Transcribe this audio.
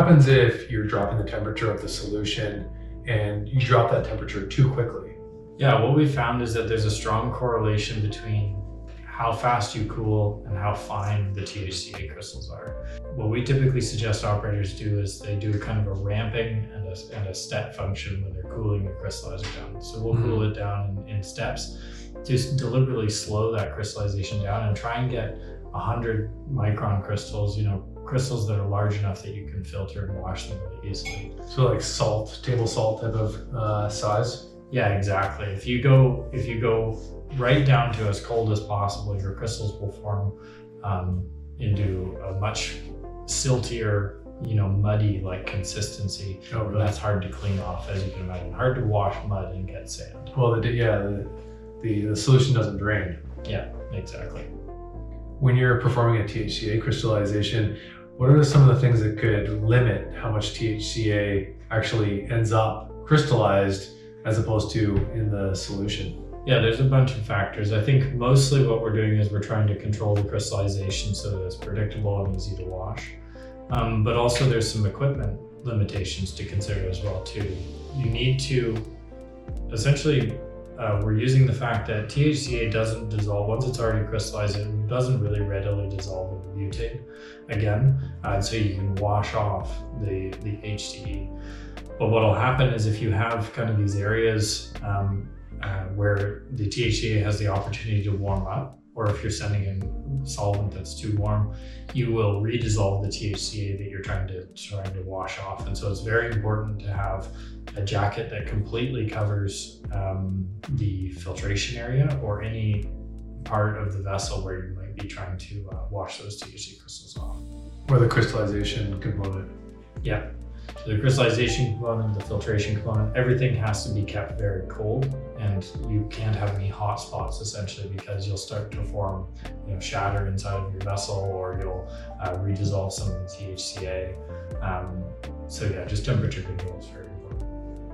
happens if you're dropping the temperature of the solution and you drop that temperature too quickly? Yeah, what we found is that there's a strong correlation between how fast you cool and how fine the THCa crystals are. What we typically suggest operators do is they do kind of a ramping and a step function when they're cooling the crystallizer down. So we'll cool it down in steps, just deliberately slow that crystallization down and try and get 100 micron crystals, crystals that are large enough that you can filter and wash them really easily. So like salt, table salt type of size? Yeah, exactly. If you go right down to as cold as possible, your crystals will form into a much siltier, muddy like consistency. Oh, really? That's hard to clean off, as you can imagine. Hard to wash mud and get sand. Well, the solution doesn't drain. Yeah, exactly. When you're performing a THCa crystallization, what are some of the things that could limit how much THCa actually ends up crystallized as opposed to in the solution? Yeah, there's a bunch of factors. I think mostly what we're doing is we're trying to control the crystallization so that it's predictable and easy to wash. But also there's some equipment limitations to consider as well too. You need to, essentially, we're using the fact that THCa doesn't dissolve. Once it's already crystallized, it doesn't really readily dissolve in butane again. So you can wash off the HTE. But what'll happen is if you have kind of these areas where the THCa has the opportunity to warm up, or if you're sending in solvent that's too warm, you will redissolve the THCa that you're trying to wash off. And so it's very important to have a jacket that completely covers the filtration area or any part of the vessel where you might be trying to wash those THC crystals off. Or the crystallization component. Yeah. So the crystallization component, the filtration component, everything has to be kept very cold, and you can't have any hot spots essentially, because you'll start to form, shatter inside of your vessel, or you'll redissolve some of the THCa. So yeah, just temperature control is very important.